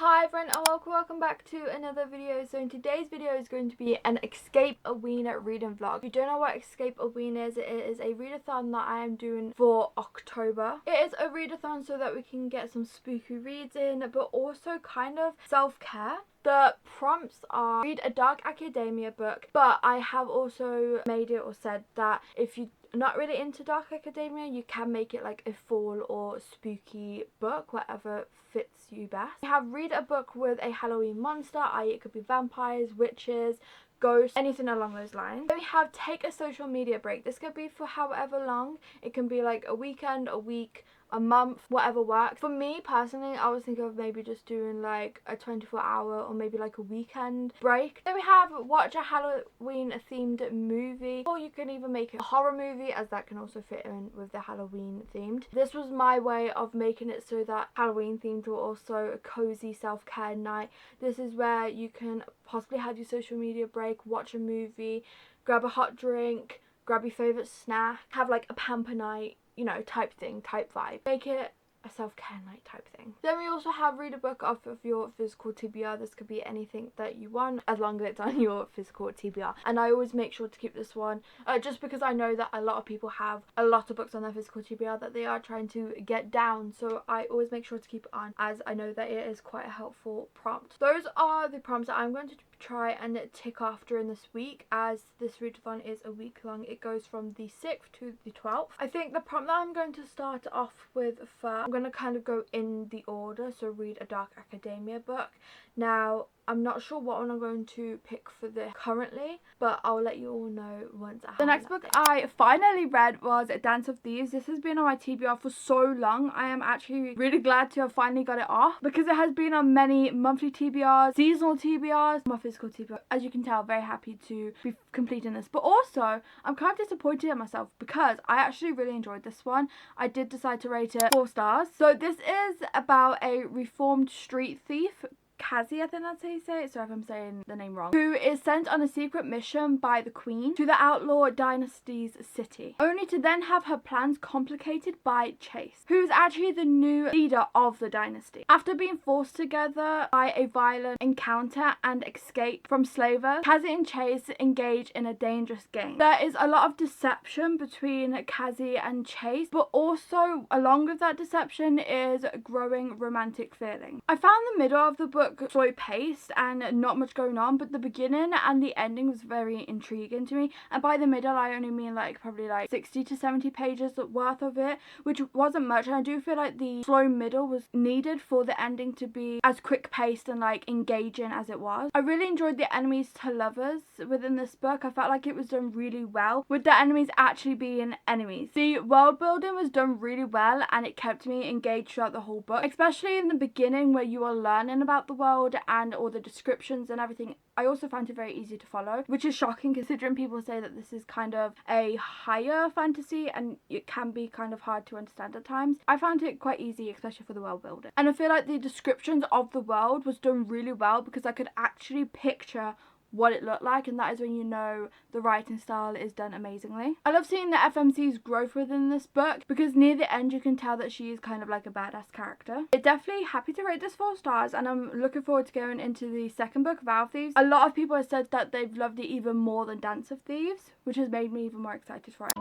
Hi everyone and welcome back to another video. So in today's video is going to be an Escape-A-Ween reading vlog. If you don't know what Escape-A-Ween is, it is a readathon that I am doing for October. It is a readathon so that we can get some spooky reads in, but also kind of self-care. The prompts are read a dark academia book, but I have also made it or said that if you're not really into dark academia, you can make it like a fall or spooky book, whatever fits you best. We have read a book with a Halloween monster, i.e. it could be vampires, witches, ghosts, anything along those lines. Then we have take a social media break. This could be for however long. It can be like a weekend, a week, a month, whatever works. For me personally, I was thinking of maybe just doing like a 24-hour or maybe like a weekend break. Then we have watch a Halloween themed movie, or you can even make it a horror movie, as that can also fit in with the Halloween themed. This was my way of making it so that Halloween themed were also a cozy self-care night. This is where you can possibly have your social media break, watch a movie, grab a hot drink, grab your favourite snack, have like a pamper night, you know, type thing, type vibe. Make it a self-care night type thing. Then we also have read a book off of your physical TBR. This could be anything that you want, as long as it's on your physical TBR. And I always make sure to keep this one, just because I know that a lot of people have a lot of books on their physical TBR that they are trying to get down. So I always make sure to keep it on, as I know that it is quite a helpful prompt. Those are the prompts that I'm going to try and tick off during this week, as this readathon is a week long. It goes from the 6th to the 12th. I think the prompt that I'm going to start off with first, I'm going to kind of go in the order, so read a dark academia book. Now I'm not sure what one I'm going to pick for this currently, but I'll let you all know once I have. The next book I finally read was Dance of Thieves. This has been on my TBR for so long. I am actually really glad to have finally got it off, because it has been on many monthly TBRs, seasonal TBRs, my physical TBR. As you can tell, very happy to be completing this, but also I'm kind of disappointed in myself because I actually really enjoyed this one. I did decide to rate it 4 stars. So this is about a reformed street thief, Cassie, I think that's how you say it, sorry if I'm saying the name wrong, who is sent on a secret mission by the Queen to the outlaw dynasty's city, only to then have her plans complicated by Chase, who is actually the new leader of the dynasty. After being forced together by a violent encounter and escape from slavers, Cassie and Chase engage in a dangerous game. There is a lot of deception between Cassie and Chase, but also along with that deception is growing romantic feeling. I found the middle of the book slow paced and not much going on, but the beginning and the ending was very intriguing to me, and by the middle I only mean like probably like 60 to 70 pages worth of it, which wasn't much, and I do feel like the slow middle was needed for the ending to be as quick paced and like engaging as it was. I really enjoyed the enemies to lovers within this book. I felt like it was done really well, with the enemies actually being enemies. The world building was done really well, and it kept me engaged throughout the whole book, especially in the beginning where you are learning about the world and all the descriptions and everything. I also found it very easy to follow, which is shocking considering people say that this is kind of a higher fantasy and it can be kind of hard to understand at times. I found it quite easy, especially for the world building, and I feel like the descriptions of the world was done really well, because I could actually picture what it looked like, and that is when you know the writing style is done amazingly. I love seeing the FMC's growth within this book, because near the end you can tell that she is kind of like a badass character. I'm definitely happy to rate this 4 stars, and I'm looking forward to going into the second book, Vow of Thieves. A lot of people have said that they've loved it even more than Dance of Thieves, which has made me even more excited for it.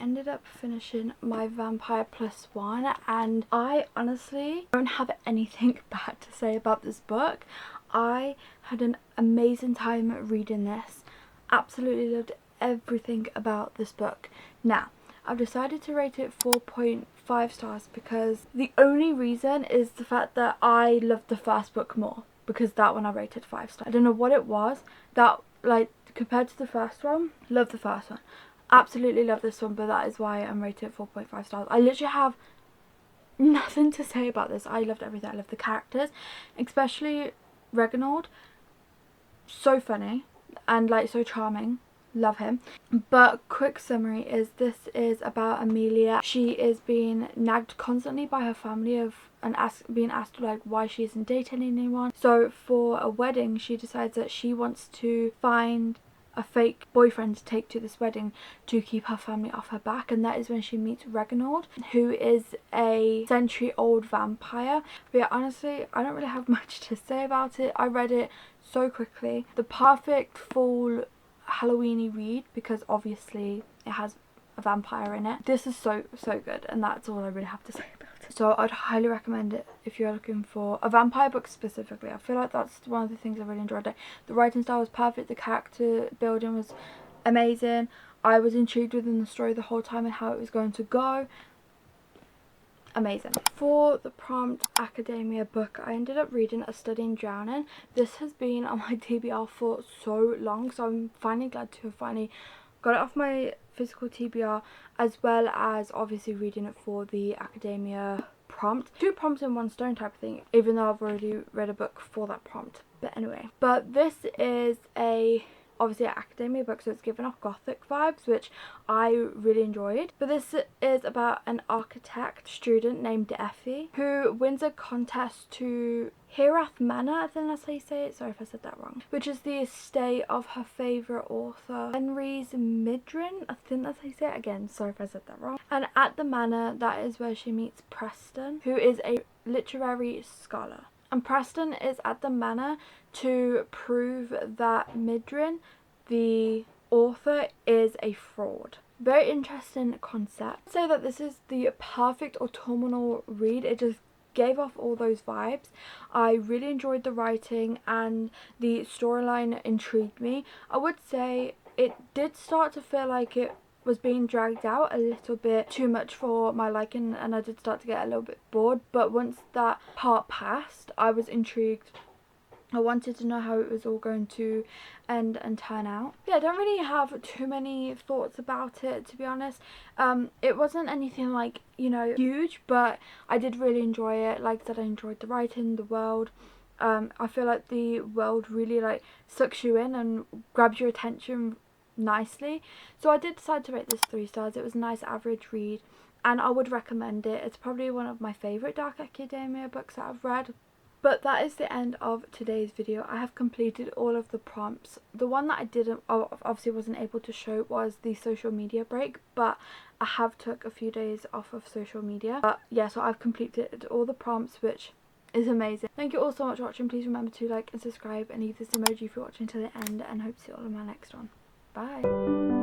ended up finishing my Vampire Plus One, and I honestly don't have anything bad to say about this book. I had an amazing time reading this. Absolutely loved everything about this book. Now, I've decided to rate it 4.5 stars because the only reason is the fact that I loved the first book more, because that one I rated 5 stars. I don't know what it was that, like, compared to the first one, love the first one. Absolutely love this one, but that is why I'm rated 4.5 stars. I literally have nothing to say about this. I loved everything. I love the characters, especially Reginald. So funny and like so charming. Love him. But quick summary is this is about Amelia. She is being nagged constantly by her family and being asked like why she isn't dating anyone. So for a wedding, she decides that she wants to find a fake boyfriend to take to this wedding to keep her family off her back, and that is when she meets Reginald, who is a century-old vampire. But yeah, honestly, I don't really have much to say about it. I read it so quickly. The perfect fall Halloweeny read, because obviously it has a vampire in it. This is so good, and that's all I really have to say about it. So I'd highly recommend it if you're looking for a vampire book specifically. I feel like that's one of the things I really enjoyed. The writing style was perfect, the character building was amazing. I was intrigued within the story the whole time and how it was going to go. Amazing. For the prompt academia book, I ended up reading A Study in Drowning. This has been on my TBR for so long, so I'm finally glad to have finally got it off my physical TBR, as well as obviously reading it for the academia prompt. 2 prompts in 1 stone type of thing, even though I've already read a book for that prompt. But anyway, but this is obviously an academia book, so it's giving off gothic vibes, which I really enjoyed. But this is about an architect student named Effie who wins a contest to Heerath Manor, I think that's how you say it, sorry if I said that wrong, which is the estate of her favourite author, Henry's Midrin, I think that's how you say it, again, sorry if I said that wrong. And at the manor, that is where she meets Preston, who is a literary scholar. And Preston is at the manor to prove that Midrin, the author, is a fraud. Very interesting concept. I'd say that this is the perfect autumnal read. It just gave off all those vibes. I really enjoyed the writing and the storyline intrigued me. I would say it did start to feel like it was being dragged out a little bit too much for my liking, and I did start to get a little bit bored, but once that part passed, I was intrigued. I wanted to know how it was all going to end and turn out. Yeah, I don't really have too many thoughts about it, to be honest. It wasn't anything like, you know, huge, but I did really enjoy it. Like I said, I enjoyed the writing, the world. I feel like the world really like sucks you in and grabs your attention nicely. So I did decide to rate this 3 stars. It was a nice average read, and I would recommend it. It's probably one of my favourite dark academia books that I've read. But that is the end of today's video. I have completed all of the prompts. The one that I didn't, obviously wasn't able to show, was the social media break, but I have took a few days off of social media. But yeah, so I've completed all the prompts, which is amazing. Thank you all so much for watching. Please remember to like and subscribe and leave this emoji if you're watching to the end, and hope to see you all in my next one. Bye.